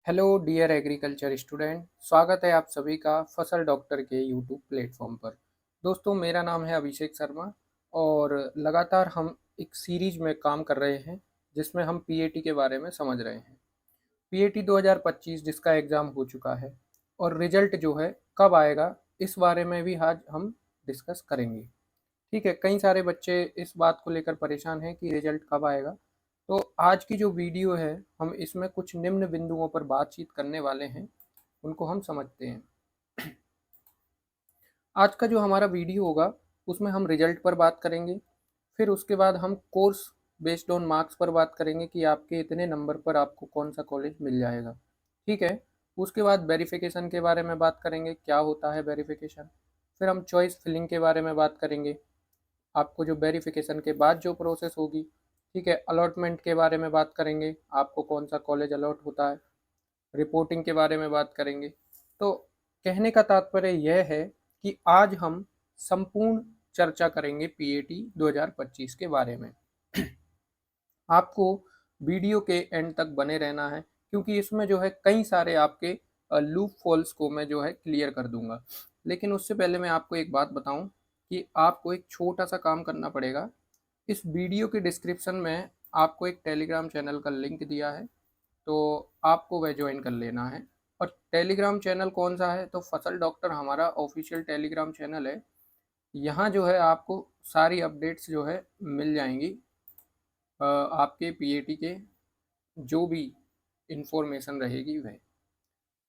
Hello dear agriculture student, स्वागत है आप सभी का फसल डॉक्टर के यूट्यूब प्लेटफॉर्म पर। दोस्तों, मेरा नाम है अभिषेक शर्मा और लगातार हम एक सीरीज में काम कर रहे हैं जिसमें हम पीएटी के बारे में समझ रहे हैं। पीएटी 2025 जिसका एग्ज़ाम हो चुका है और रिजल्ट जो है कब आएगा, इस बारे में भी आज हम डिस्कस करेंगे। ठीक है, कई सारे बच्चे इस बात को लेकर परेशान हैं कि रिजल्ट कब आएगा। तो आज की जो वीडियो है, हम इसमें कुछ निम्न बिंदुओं पर बातचीत करने वाले हैं, उनको हम समझते हैं। आज का जो हमारा वीडियो होगा उसमें हम रिजल्ट पर बात करेंगे, फिर उसके बाद हम कोर्स बेस्ड ऑन मार्क्स पर बात करेंगे कि आपके इतने नंबर पर आपको कौन सा कॉलेज मिल जाएगा। ठीक है, उसके बाद वेरिफिकेशन के बारे में बात करेंगे, क्या होता है वेरिफिकेशन। फिर हम चॉइस फिलिंग के बारे में बात करेंगे, आपको जो वेरिफिकेशन के बाद जो प्रोसेस होगी। ठीक है, अलॉटमेंट के बारे में बात करेंगे, आपको कौन सा कॉलेज अलॉट होता है। रिपोर्टिंग के बारे में बात करेंगे। तो कहने का तात्पर्य यह है कि आज हम संपूर्ण चर्चा करेंगे पीएटी 2025 के बारे में। आपको वीडियो के एंड तक बने रहना है, क्योंकि इसमें जो है कई सारे आपके लूप फॉल्स को मैं जो है क्लियर कर दूंगा। लेकिन उससे पहले मैं आपको एक बात बताऊं कि आपको एक छोटा सा काम करना पड़ेगा। इस वीडियो के डिस्क्रिप्शन में आपको एक टेलीग्राम चैनल का लिंक दिया है, तो आपको वह ज्वाइन कर लेना है। और टेलीग्राम चैनल कौन सा है, तो फसल डॉक्टर हमारा ऑफिशियल टेलीग्राम चैनल है। यहाँ जो है आपको सारी अपडेट्स जो है मिल जाएंगी, आपके पीएटी के जो भी इंफॉर्मेशन रहेगी वह।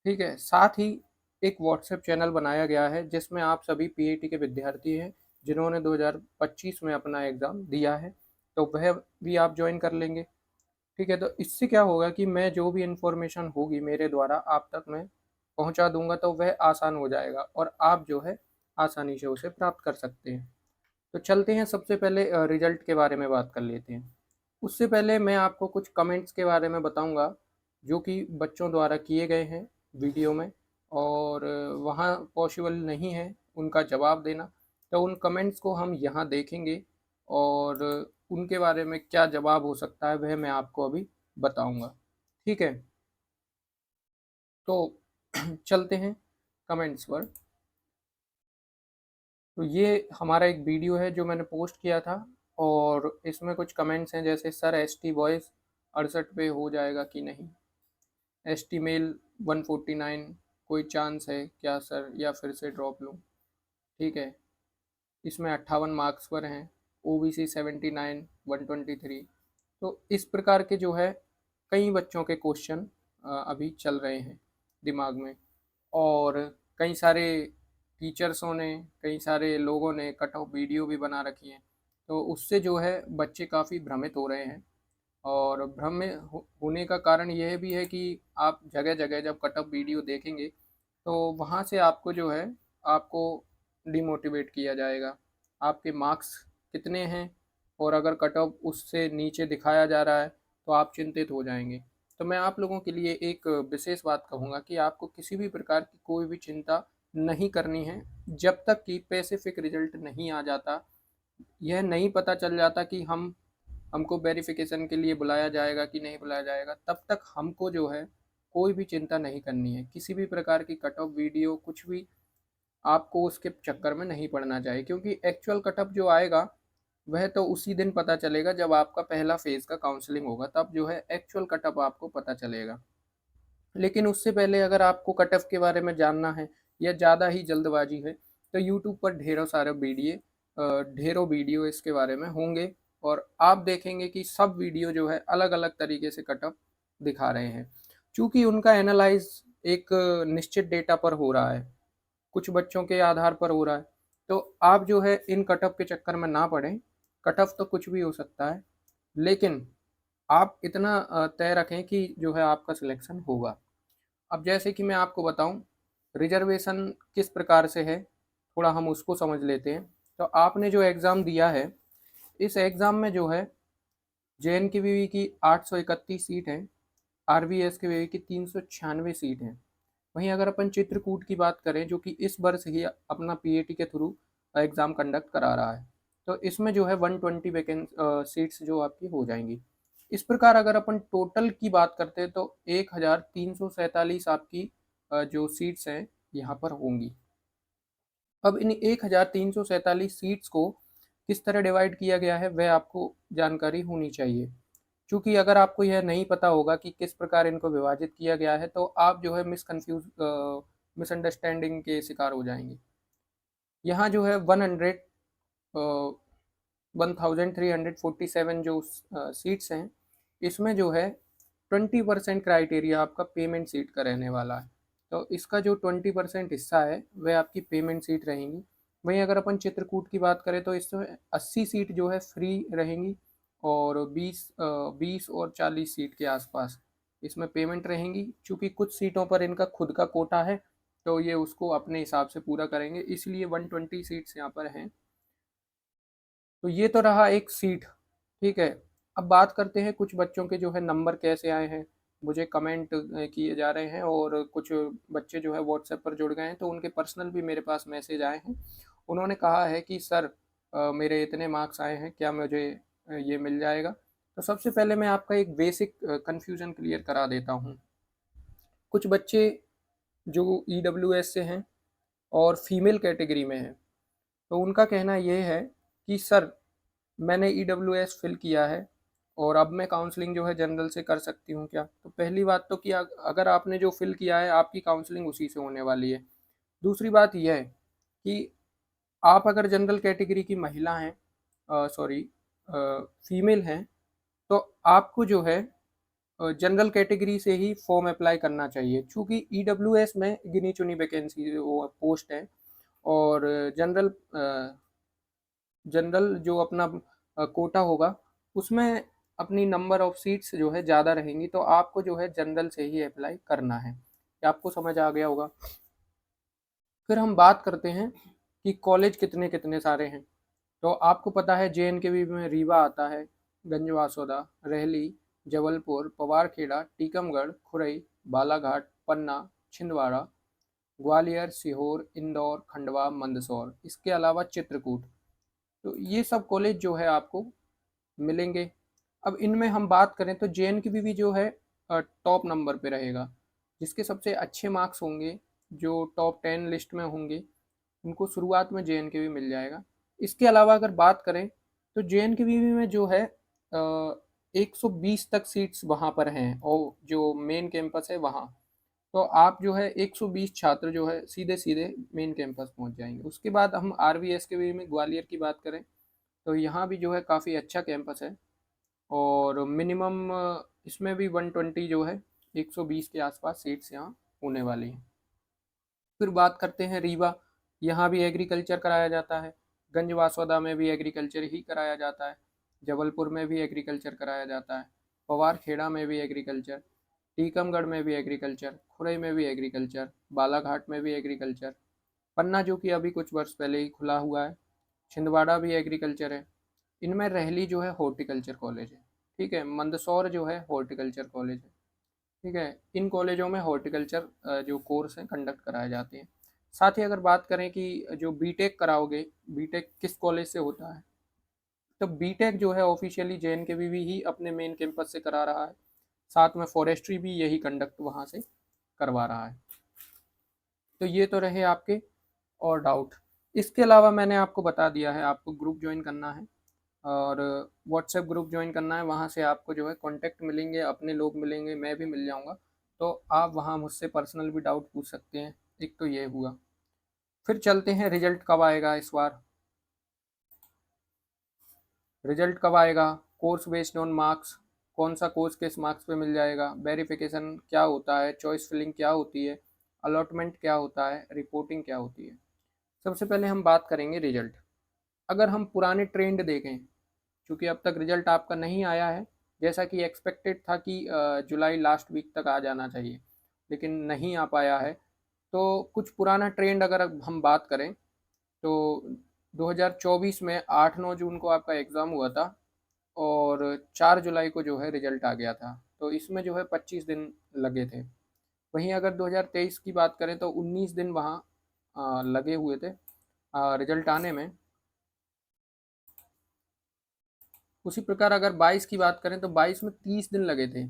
ठीक है, साथ ही एक व्हाट्सएप चैनल बनाया गया है जिसमें आप सभी पीएटी के विद्यार्थी हैं जिन्होंने 2025 में अपना एग्ज़ाम दिया है, तो वह भी आप ज्वाइन कर लेंगे। ठीक है, तो इससे क्या होगा कि मैं जो भी इन्फॉर्मेशन होगी मेरे द्वारा आप तक मैं पहुंचा दूंगा, तो वह आसान हो जाएगा और आप जो है आसानी से उसे प्राप्त कर सकते हैं। तो चलते हैं, सबसे पहले रिजल्ट के बारे में बात कर लेते हैं। उससे पहले मैं आपको कुछ कमेंट्स के बारे में बताऊंगा जो कि बच्चों द्वारा किए गए हैं वीडियो में, और वहाँ पॉसिबल नहीं है उनका जवाब देना। तो उन कमेंट्स को हम यहाँ देखेंगे और उनके बारे में क्या जवाब हो सकता है वह मैं आपको अभी बताऊंगा। ठीक है, तो चलते हैं कमेंट्स पर। तो ये हमारा एक वीडियो है जो मैंने पोस्ट किया था, और इसमें कुछ कमेंट्स हैं जैसे सर एसटी बॉयज़ 68 पे हो जाएगा कि नहीं, एसटी मेल 149 कोई चांस है क्या सर, या फिर से ड्रॉप लूँ। ठीक है, इसमें 58 मार्क्स पर हैं, ओबीसी 79 123। तो इस प्रकार के जो है कई बच्चों के क्वेश्चन अभी चल रहे हैं दिमाग में, और कई सारे टीचर्सों ने, कई सारे लोगों ने कट ऑफ वीडियो भी बना रखी हैं। तो उससे जो है बच्चे काफ़ी भ्रमित हो रहे हैं, और भ्रम में होने का कारण यह भी है कि आप जगह जगह जब कट ऑफ वीडियो देखेंगे तो वहाँ से आपको जो है आपको डिमोटिवेट किया जाएगा। आपके मार्क्स कितने हैं, और अगर कट ऑफ उससे नीचे दिखाया जा रहा है तो आप चिंतित हो जाएंगे। तो मैं आप लोगों के लिए एक विशेष बात कहूँगा कि आपको किसी भी प्रकार की कोई भी चिंता नहीं करनी है जब तक कि स्पेसिफिक रिजल्ट नहीं आ जाता, यह नहीं पता चल जाता कि हमको वेरिफिकेशन के लिए बुलाया जाएगा कि नहीं बुलाया जाएगा, तब तक हमको जो है कोई भी चिंता नहीं करनी है। किसी भी प्रकार की कट ऑफ वीडियो कुछ भी आपको उसके चक्कर में नहीं पड़ना चाहिए, क्योंकि एक्चुअल कट ऑफ जो आएगा वह तो उसी दिन पता चलेगा जब आपका पहला फेज़ का काउंसलिंग होगा, तब जो है एक्चुअल कट ऑफ आपको पता चलेगा। लेकिन उससे पहले अगर आपको कट ऑफ के बारे में जानना है या ज़्यादा ही जल्दबाजी है, तो यूट्यूब पर ढेरों वीडियो इसके बारे में होंगे, और आप देखेंगे कि सब वीडियो जो है अलग अलग तरीके से कट ऑफ दिखा रहे हैं। चूँकि उनका एनालाइज एक निश्चित डेटा पर हो रहा है, कुछ बच्चों के आधार पर हो रहा है। तो आप जो है इन कट ऑफ के चक्कर में ना पड़ें। कट ऑफ तो कुछ भी हो सकता है, लेकिन आप इतना तय रखें कि जो है आपका सिलेक्शन होगा। अब जैसे कि मैं आपको बताऊं रिजर्वेशन किस प्रकार से है, थोड़ा हम उसको समझ लेते हैं। तो आपने जो एग्ज़ाम दिया है, इस एग्ज़ाम में जो है जेएनकेवीवी की 831 सीट हैं, आरबीएसकेवीवी की 396 सीट हैं। वहीं अगर अपन चित्रकूट की बात करें जो कि इस वर्ष ही अपना पीएटी के थ्रू एग्ज़ाम कंडक्ट करा रहा है, तो इसमें जो है 120 वैकेंट सीट्स जो आपकी हो जाएंगी। इस प्रकार अगर अपन टोटल की बात करते हैं तो 1347 आपकी जो सीट्स हैं यहाँ पर होंगी। अब इन 1347 सीट्स को किस तरह डिवाइड किया गया है वह आपको जानकारी होनी चाहिए। चूँकि अगर आपको यह नहीं पता होगा कि किस प्रकार इनको विभाजित किया गया है तो आप जो है मिसअंडरस्टैंडिंग के शिकार हो जाएँगे। यहाँ जो है 1347 जो सीट्स हैं, इसमें जो है 20% क्राइटेरिया आपका पेमेंट सीट का रहने वाला है। तो इसका जो 20% हिस्सा है वह आपकी पेमेंट सीट रहेंगी। वहीं अगर अपन चित्रकूट की बात करें तो इसमें 80 सीट जो है फ्री रहेंगी और 20 और 40 सीट के आसपास इसमें पेमेंट रहेंगी। चूँकि कुछ सीटों पर इनका खुद का कोटा है तो ये उसको अपने हिसाब से पूरा करेंगे, इसलिए 120 सीट्स यहाँ पर हैं। तो ये तो रहा एक सीट, ठीक है। अब बात करते हैं कुछ बच्चों के जो है नंबर कैसे आए हैं। मुझे कमेंट किए जा रहे हैं और कुछ बच्चे जो है व्हाट्सएप पर जुड़ गए हैं तो उनके पर्सनल भी मेरे पास मैसेज आए हैं। उन्होंने कहा है कि सर मेरे इतने मार्क्स आए हैं, क्या मुझे ये मिल जाएगा। तो सबसे पहले मैं आपका एक बेसिक कन्फ्यूज़न क्लियर करा देता हूँ। कुछ बच्चे जो EWS से हैं और फीमेल कैटेगरी में हैं, तो उनका कहना ये है कि सर मैंने EWS फिल किया है और अब मैं काउंसलिंग जो है जनरल से कर सकती हूँ क्या? तो पहली बात तो कि अगर आपने जो फिल किया है आपकी काउंसलिंग उसी से होने वाली है। दूसरी बात यह है कि आप अगर जनरल कैटेगरी की महिला हैं, सॉरी, फीमेल हैं, तो आपको जो है जनरल कैटेगरी से ही फॉर्म अप्लाई करना चाहिए। चूँकि EWS में गिनी चुनी वैकेंसी वो पोस्ट है और जनरल जो अपना कोटा होगा उसमें अपनी नंबर ऑफ सीट्स जो है ज़्यादा रहेंगी, तो आपको जो है जनरल से ही अप्लाई करना है। ये आपको समझ आ गया होगा। फिर हम बात करते हैं कि कॉलेज कितने कितने सारे हैं। तो आपको पता है JNKV में रीवा आता है, गंजवासौदा, रहली, जबलपुर, पवारखेड़ा, टीकमगढ़, खुरई, बालाघाट, पन्ना, छिंदवाड़ा, ग्वालियर, सीहोर, इंदौर, खंडवा, मंदसौर, इसके अलावा चित्रकूट। तो ये सब कॉलेज जो है आपको मिलेंगे। अब इनमें हम बात करें तो JNKV जो है टॉप नंबर पे रहेगा। जिसके सबसे अच्छे मार्क्स होंगे, जो टॉप 10 लिस्ट में होंगे, उनको शुरुआत में JNKV मिल जाएगा। इसके अलावा अगर बात करें तो JNKV में जो है 120 तक सीट्स वहाँ पर हैं और जो मेन कैंपस है वहाँ। तो आप जो है 120 छात्र जो है सीधे सीधे मेन कैंपस पहुँच जाएंगे। उसके बाद हम RVSKV में ग्वालियर की बात करें तो यहाँ भी जो है काफ़ी अच्छा कैंपस है और मिनिमम इसमें भी 120 जो है 120 के आसपास सीट्स यहाँ होने वाली हैं। फिर बात करते हैं रीवा, यहाँ भी एग्रीकल्चर कराया जाता है। गंजवासौदा में भी एग्रीकल्चर ही कराया जाता है। जबलपुर में भी एग्रीकल्चर कराया जाता है। पवारखेड़ा में भी एग्रीकल्चर, टीकमगढ़ में भी एग्रीकल्चर, खुरई में भी एग्रीकल्चर, बालाघाट में भी एग्रीकल्चर, पन्ना जो कि अभी कुछ वर्ष पहले ही खुला हुआ है, छिंदवाड़ा भी एग्रीकल्चर है। इनमें रहली जो है हॉर्टिकल्चर कॉलेज है, ठीक है। मंदसौर जो है हॉर्टिकल्चर कॉलेज है, ठीक है। इन कॉलेजों में हॉर्टिकल्चर जो कोर्स हैं कंडक्ट कराए जाते हैं। साथ ही अगर बात करें कि जो बीटेक कराओगे, बीटेक किस कॉलेज से होता है, तो बीटेक जो है ऑफिशियली JNKV ही अपने मेन कैंपस से करा रहा है। साथ में फॉरेस्ट्री भी यही कंडक्ट वहाँ से करवा रहा है। तो ये तो रहे आपके और डाउट। इसके अलावा मैंने आपको बता दिया है आपको ग्रुप ज्वाइन करना है और व्हाट्सएप ग्रुप ज्वाइन करना है। वहाँ से आपको जो है कॉन्टैक्ट मिलेंगे, अपने लोग मिलेंगे, मैं भी मिल जाऊँगा। तो आप वहाँ मुझसे पर्सनल भी डाउट पूछ सकते हैं। एक तो ये हुआ। फिर चलते हैं रिजल्ट कब आएगा इस बार। रिजल्ट कब आएगा, कोर्स बेस्ड ऑन मार्क्स, कौन सा कोर्स किस मार्क्स पे मिल जाएगा, वेरिफिकेशन क्या होता है, चॉइस फिलिंग क्या होती है, अलॉटमेंट क्या होता है, रिपोर्टिंग क्या होती है। सबसे पहले हम बात करेंगे रिजल्ट। अगर हम पुराने ट्रेंड देखें, क्योंकि अब तक रिजल्ट आपका नहीं आया है, जैसा कि एक्सपेक्टेड था कि जुलाई लास्ट वीक तक आ जाना चाहिए, लेकिन नहीं आ पाया है। तो कुछ पुराना ट्रेंड अगर अब हम बात करें तो 2024 में 8-9 जून को आपका एग्ज़ाम हुआ था और 4 जुलाई को जो है रिजल्ट आ गया था। तो इसमें जो है 25 दिन लगे थे। वहीं अगर 2023 की बात करें तो 19 दिन वहाँ लगे हुए थे रिजल्ट आने में। उसी प्रकार अगर 22 की बात करें तो 22 में 30 दिन लगे थे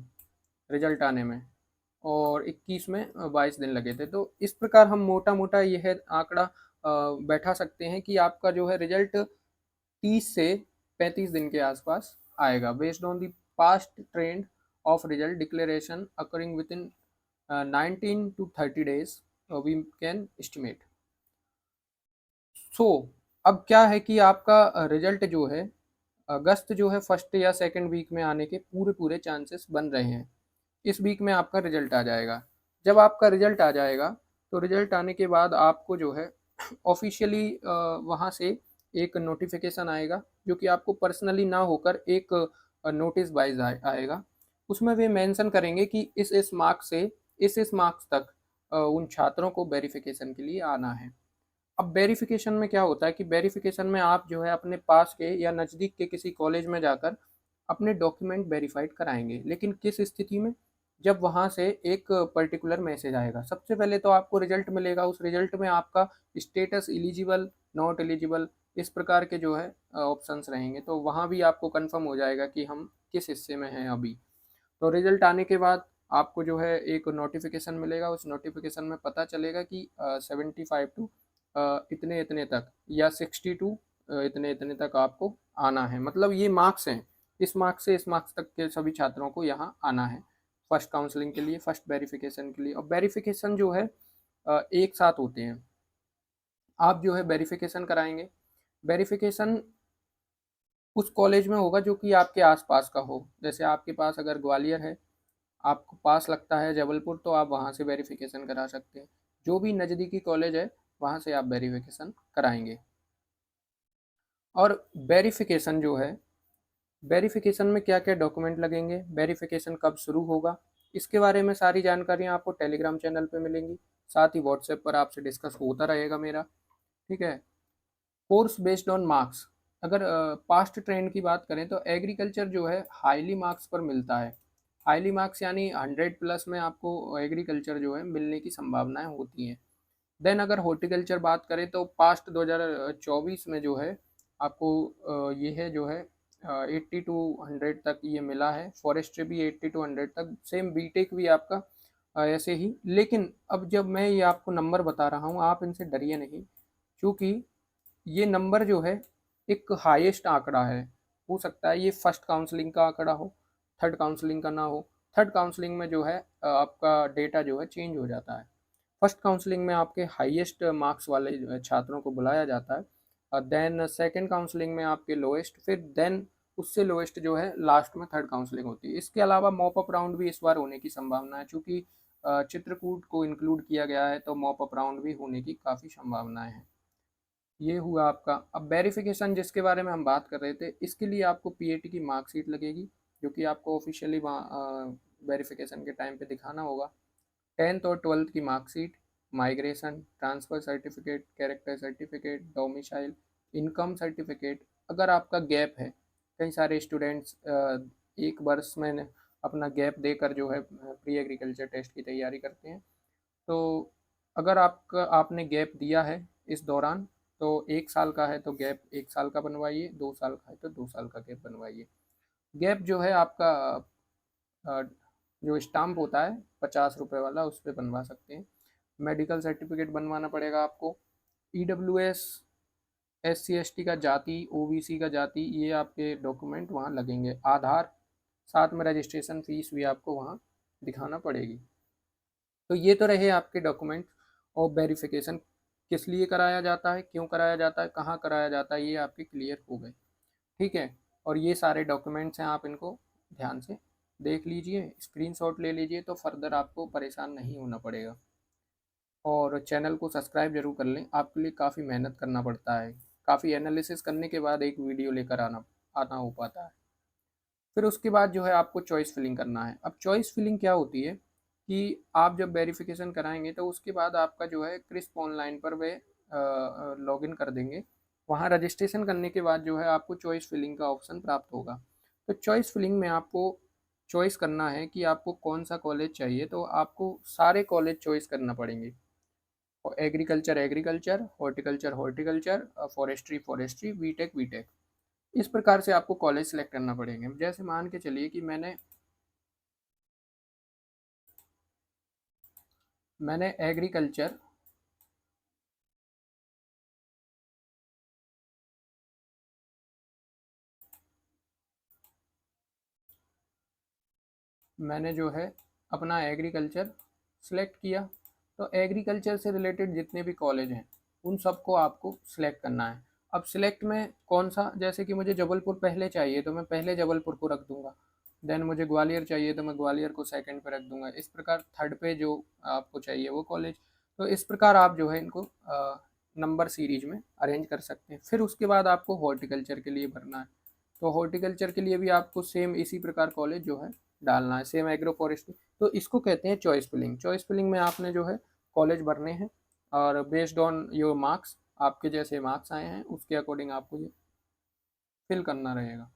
रिजल्ट आने में, और 21 में 22 दिन लगे थे। तो इस प्रकार हम मोटा मोटा यह आंकड़ा बैठा सकते हैं कि आपका जो है रिजल्ट 30 से 35 दिन के आसपास आएगा, based on the past trend of result declaration occurring within 19 to 30 days we can estimate. So अब क्या है कि आपका रिजल्ट जो है अगस्त जो है फर्स्ट या सेकंड वीक में आने के पूरे पूरे चांसेस बन रहे हैं। इस वीक में आपका रिजल्ट आ जाएगा। जब आपका रिजल्ट आ जाएगा तो रिजल्ट आने के बाद आपको जो है ऑफिशियली वहाँ से एक नोटिफिकेशन आएगा, जो कि आपको पर्सनली ना होकर एक नोटिस वाइज आएगा। उसमें वे मेंशन करेंगे कि इस मार्क्स से इस मार्क्स तक उन छात्रों को वेरिफिकेशन के लिए आना है। अब वेरिफिकेशन में क्या होता है कि वेरिफिकेशन में आप जो है अपने पास के या नज़दीक के किसी कॉलेज में जाकर अपने डॉक्यूमेंट वेरीफाइड कराएंगे। लेकिन किस स्थिति में? जब वहाँ से एक पर्टिकुलर मैसेज आएगा। सबसे पहले तो आपको रिजल्ट मिलेगा, उस रिजल्ट में आपका स्टेटस एलिजिबल, नॉट एलिजिबल, इस प्रकार के जो है ऑप्शंस रहेंगे। तो वहाँ भी आपको कंफर्म हो जाएगा कि हम किस हिस्से में हैं अभी। तो रिजल्ट आने के बाद आपको जो है एक नोटिफिकेशन मिलेगा, उस नोटिफिकेशन में पता चलेगा कि 75 टू इतने इतने तक या 60 टू इतने इतने तक आपको आना है। मतलब ये मार्क्स हैं, इस मार्क्स से इस मार्क्स तक के सभी छात्रों को यहाँ आना है फर्स्ट काउंसलिंग के लिए, फर्स्ट वेरिफिकेशन के लिए। और वेरिफिकेशन जो है एक साथ होते हैं। आप जो है वेरिफिकेशन कराएंगे, वेरिफिकेशन उस कॉलेज में होगा जो कि आपके आसपास का हो। जैसे आपके पास अगर ग्वालियर है, आपको पास लगता है जबलपुर, तो आप वहाँ से वेरिफिकेशन करा सकते हैं। जो भी नज़दीकी कॉलेज है वहाँ से आप वेरिफिकेशन कराएंगे। और वेरिफिकेशन जो है, वेरिफिकेशन में क्या क्या डॉक्यूमेंट लगेंगे, वेरिफिकेशन कब शुरू होगा, इसके बारे में सारी जानकारियाँ आपको टेलीग्राम चैनल पे मिलेंगी। साथ ही व्हाट्सएप पर आपसे डिस्कस होता रहेगा मेरा। ठीक है। कोर्स बेस्ड ऑन मार्क्स, अगर पास्ट ट्रेंड की बात करें तो एग्रीकल्चर जो है हाईली मार्क्स पर मिलता है। हाईली मार्क्स यानी 100 प्लस में आपको एग्रीकल्चर जो है मिलने की संभावनाएं होती हैं। देन अगर हॉर्टिकल्चर बात करें तो पास्ट 2024 में जो है आपको ये है जो है 80 टू 100 तक ये मिला है। फॉरेस्ट्री भी 80 टू 100 तक, सेम बीटेक भी आपका ऐसे ही। लेकिन अब जब मैं ये आपको नंबर बता रहा हूँ, आप इनसे डरिए नहीं, क्योंकि ये नंबर जो है एक हाईएस्ट आंकड़ा है। हो सकता है ये फर्स्ट काउंसलिंग का आंकड़ा हो, थर्ड काउंसलिंग का ना हो। थर्ड काउंसलिंग में जो है आपका डेटा जो है चेंज हो जाता है। फर्स्ट काउंसलिंग में आपके हाईएस्ट मार्क्स वाले छात्रों को बुलाया जाता है, देन सेकंड काउंसलिंग में आपके लोएस्ट, फिर देन उससे लोएस्ट जो है लास्ट में थर्ड काउंसलिंग होती है। इसके अलावा मॉप अप राउंड भी इस बार होने की संभावना है, चूँकि चित्रकूट को इंक्लूड किया गया है तो मॉप अप राउंड भी होने की काफ़ी संभावनाएं हैं। ये हुआ आपका। अब वेरिफिकेशन जिसके बारे में हम बात कर रहे थे, इसके लिए आपको पीएटी की मार्कशीट लगेगी, जो कि आपको ऑफिशियली वहाँ वेरिफिकेशन के टाइम पे दिखाना होगा। 10th और 12th की marksheet, migration, transfer certificate, character certificate, domicile, income certificate. अगर आपका गैप है, कई सारे स्टूडेंट्स एक वर्ष में अपना गैप देकर जो है प्री एग्रीकल्चर टेस्ट की तैयारी करते हैं। तो अगर आपने गैप दिया है इस दौरान, तो 1 साल का है तो गैप 1 साल का बनवाइए, 2 साल का है तो 2 साल का गैप बनवाइए। गैप जो है आपका अ, जो स्टाम्प होता है 50 रुपये वाला, उस पर बनवा सकते हैं। मेडिकल सर्टिफिकेट बनवाना पड़ेगा आपको। ईडब्ल्यूएस, SC ST का जाति, OBC का जाति, ये आपके डॉक्यूमेंट वहाँ लगेंगे। आधार, साथ में रजिस्ट्रेशन फीस भी आपको वहाँ दिखाना पड़ेगी। तो ये तो रहे आपके डॉक्यूमेंट। और वेरिफिकेशन किस लिए कराया जाता है, क्यों कराया जाता है, कहाँ कराया जाता है, ये आपके क्लियर हो गए। ठीक है। और ये सारे डॉक्यूमेंट्स हैं, आप इनको ध्यान से देख लीजिए, स्क्रीनशॉट ले लीजिए, तो फर्दर आपको परेशान नहीं होना पड़ेगा। और चैनल को सब्सक्राइब जरूर कर लें, आपके लिए काफ़ी मेहनत करना पड़ता है। काफ़ी एनालिसिस करने के बाद एक वीडियो लेकर आना आना हो पाता है। फिर उसके बाद जो है आपको चॉइस फिलिंग करना है। अब चॉइस फिलिंग क्या होती है कि आप जब वेरिफिकेशन कराएंगे तो उसके बाद आपका जो है क्रिस्प ऑनलाइन पर वे लॉगिन कर देंगे। वहाँ रजिस्ट्रेशन करने के बाद जो है आपको चॉइस फिलिंग का ऑप्शन प्राप्त होगा। तो चॉइस फिलिंग में आपको चॉइस करना है कि आपको कौन सा कॉलेज चाहिए। तो आपको सारे कॉलेज चॉइस करना पड़ेंगे। Agriculture agriculture, horticulture horticulture, forestry forestry, BTech BTech. इस प्रकार से आपको कॉलेज सेलेक्ट करना पड़ेंगे। जैसे मान के चलिए कि मैंने एग्रीकल्चर मैंने जो है अपना एग्रीकल्चर सेलेक्ट किया। तो एग्रीकल्चर से रिलेटेड जितने भी कॉलेज हैं उन सबको आपको सिलेक्ट करना है। अब सिलेक्ट में कौन सा, जैसे कि मुझे जबलपुर पहले चाहिए तो मैं पहले जबलपुर को रख दूंगा, देन मुझे ग्वालियर चाहिए तो मैं ग्वालियर को सेकंड पे रख दूंगा, इस प्रकार थर्ड पे जो आपको चाहिए वो कॉलेज। तो इस प्रकार आप जो है इनको नंबर सीरीज में अरेंज कर सकते हैं। फिर उसके बाद आपको हॉर्टिकल्चर के लिए भरना है। तो हॉर्टिकल्चर के लिए भी आपको सेम इसी प्रकार कॉलेज जो है डालना है, सेम एग्रो फॉरेस्ट्री। तो इसको कहते हैं चॉइस फिलिंग। चॉइस फिलिंग में आपने जो है कॉलेज भरने हैं और बेस्ड ऑन योर मार्क्स, आपके जैसे मार्क्स आए हैं उसके अकॉर्डिंग आपको ये फिल करना रहेगा।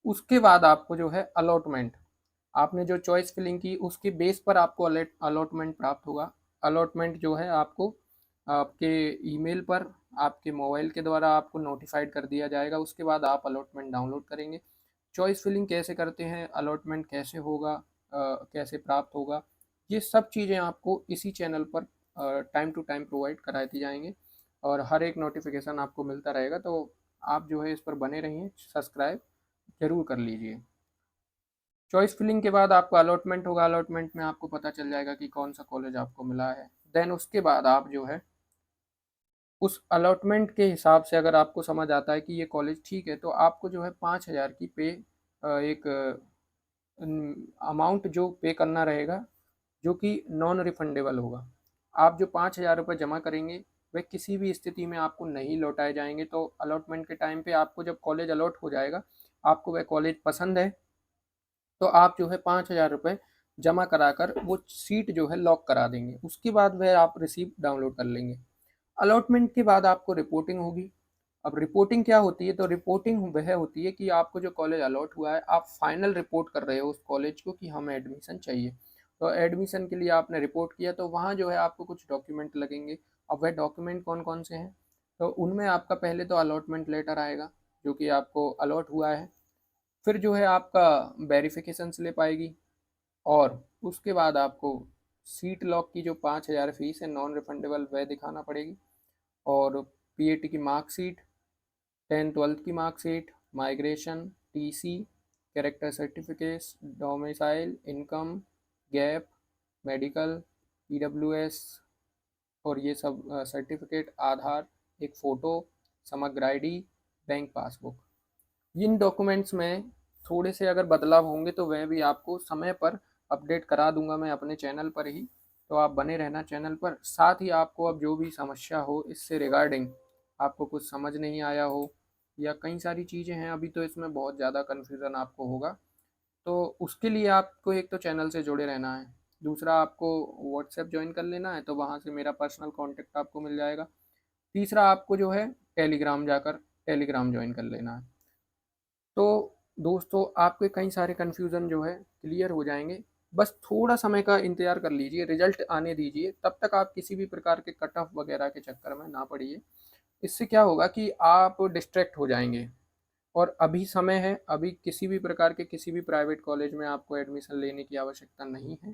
उसके बाद आपको जो है अलॉटमेंट, आपने जो चॉइस फिलिंग की उसके बेस पर आपको अलॉटमेंट प्राप्त होगा। अलॉटमेंट जो है आपको आपके ईमेल पर आपके मोबाइल के द्वारा आपको नोटिफाइड कर दिया जाएगा। उसके बाद आप अलॉटमेंट डाउनलोड करेंगे। चॉइस फिलिंग कैसे करते हैं, अलॉटमेंट कैसे होगा, कैसे प्राप्त होगा, ये सब चीज़ें आपको इसी चैनल पर टाइम टू टाइम प्रोवाइड कराती जाएंगे और हर एक नोटिफिकेशन आपको मिलता रहेगा। तो आप जो है इस पर बने रहिए, सब्सक्राइब जरूर कर लीजिए। चॉइस फिलिंग के बाद आपका अलॉटमेंट होगा। अलॉटमेंट में आपको पता चल जाएगा कि कौन सा कॉलेज आपको मिला है। देन उसके बाद आप जो है उस अलॉटमेंट के हिसाब से अगर आपको समझ आता है कि ये कॉलेज ठीक है तो आपको जो है 5,000 की पे एक अमाउंट जो पे करना रहेगा जो कि नॉन रिफंडेबल होगा। आप जो 5,000 रुपये जमा करेंगे वह किसी भी स्थिति में आपको नहीं लौटाए जाएंगे। तो अलॉटमेंट के टाइम पे आपको जब कॉलेज अलॉट हो जाएगा, आपको वह कॉलेज पसंद है तो आप जो है 5,000 रुपये जमा कराकर वो सीट जो है लॉक करा देंगे। उसके बाद वह आप रिसीप्ट डाउनलोड कर लेंगे। अलॉटमेंट के बाद आपको रिपोर्टिंग होगी। अब रिपोर्टिंग क्या होती है, तो रिपोर्टिंग वह होती है कि आपको जो कॉलेज अलॉट हुआ है आप फाइनल रिपोर्ट कर रहे हो उस कॉलेज को कि हमें एडमिशन चाहिए। तो एडमिशन के लिए आपने रिपोर्ट किया तो वहाँ जो है आपको कुछ डॉक्यूमेंट लगेंगे। अब वह डॉक्यूमेंट कौन कौन से हैं, तो उनमें आपका पहले तो अलॉटमेंट लेटर आएगा जो कि आपको अलॉट हुआ है। फिर जो है आपका वेरिफिकेशन स्लिप आएगी और उसके बाद आपको सीट लॉक की जो 5,000 फीस है नॉन रिफंडेबल वह दिखाना पड़ेगी। और पीएटी की मार्कशीट, 10th 12th की marksheet, migration, TC, character certificates, domicile, income, gap, medical, EWS और ये सब सर्टिफिकेट, आधार, एक फ़ोटो, समग्र आईडी, बैंक पासबुक। इन डॉक्यूमेंट्स में थोड़े से अगर बदलाव होंगे तो वह भी आपको समय पर अपडेट करा दूंगा मैं अपने चैनल पर ही। तो आप बने रहना चैनल पर। साथ ही आपको अब जो भी समस्या हो इससे रिगार्डिंग, आपको कुछ समझ नहीं आया हो या कई सारी चीज़ें हैं अभी तो इसमें बहुत ज़्यादा कन्फ्यूज़न आपको होगा, तो उसके लिए आपको एक तो चैनल से जुड़े रहना है, दूसरा आपको व्हाट्सएप ज्वाइन कर लेना है तो वहाँ से मेरा पर्सनल कॉन्टेक्ट आपको मिल जाएगा, तीसरा आपको जो है टेलीग्राम जाकर टेलीग्राम ज्वाइन कर लेना है। तो दोस्तों आपके कई सारे कन्फ्यूज़न जो है क्लियर हो जाएंगे। बस थोड़ा समय का इंतज़ार कर लीजिए, रिजल्ट आने दीजिए, तब तक आप किसी भी प्रकार के कट ऑफ वगैरह के चक्कर में ना पड़िए। इससे क्या होगा कि आप डिस्ट्रैक्ट हो जाएंगे। और अभी समय है, अभी किसी भी प्रकार के किसी भी प्राइवेट कॉलेज में आपको एडमिशन लेने की आवश्यकता नहीं है।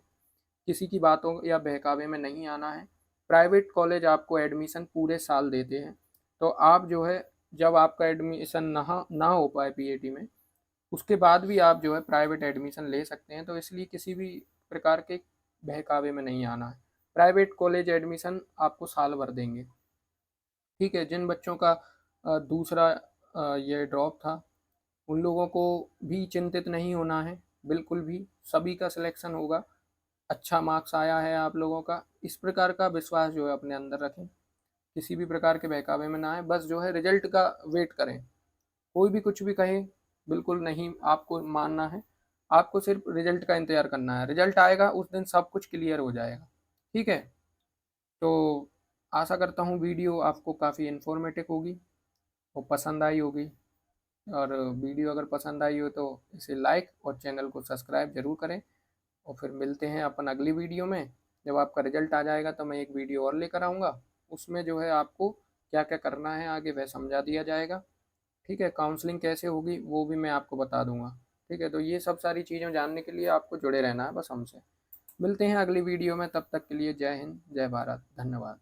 किसी की बातों या बहकावे में नहीं आना है। प्राइवेट कॉलेज आपको एडमिशन पूरे साल देते हैं। तो आप जो है जब आपका एडमिशन ना हो पाए पीएटी में, उसके बाद भी आप जो है प्राइवेट एडमिशन ले सकते हैं। तो इसलिए किसी भी प्रकार के बहकावे में नहीं आना है। प्राइवेट कॉलेज एडमिशन आपको साल भर देंगे। ठीक है, जिन बच्चों का दूसरा ये ड्रॉप था उन लोगों को भी चिंतित नहीं होना है, बिल्कुल भी सभी का सिलेक्शन होगा। अच्छा मार्क्स आया है आप लोगों का, इस प्रकार का विश्वास जो है अपने अंदर रखें। किसी भी प्रकार के बहकावे में ना आए, बस जो है रिजल्ट का वेट करें। कोई भी कुछ भी कहे बिल्कुल नहीं आपको मानना है, आपको सिर्फ रिजल्ट का इंतज़ार करना है। रिजल्ट आएगा उस दिन सब कुछ क्लियर हो जाएगा। ठीक है, तो आशा करता हूँ वीडियो आपको काफ़ी इन्फॉर्मेटिव होगी और पसंद आई होगी। और वीडियो अगर पसंद आई हो तो इसे लाइक और चैनल को सब्सक्राइब ज़रूर करें। और फिर मिलते हैं अपन अगली वीडियो में। जब आपका रिजल्ट आ जाएगा तो मैं एक वीडियो और लेकर आऊँगा, उसमें जो है आपको क्या क्या करना है आगे वह समझा दिया जाएगा। ठीक है, काउंसलिंग कैसे होगी वो भी मैं आपको बता दूंगा। ठीक है, तो ये सब सारी चीज़ें जानने के लिए आपको जुड़े रहना है बस हमसे। मिलते हैं अगली वीडियो में, तब तक के लिए जय हिंद, जय भारत, धन्यवाद।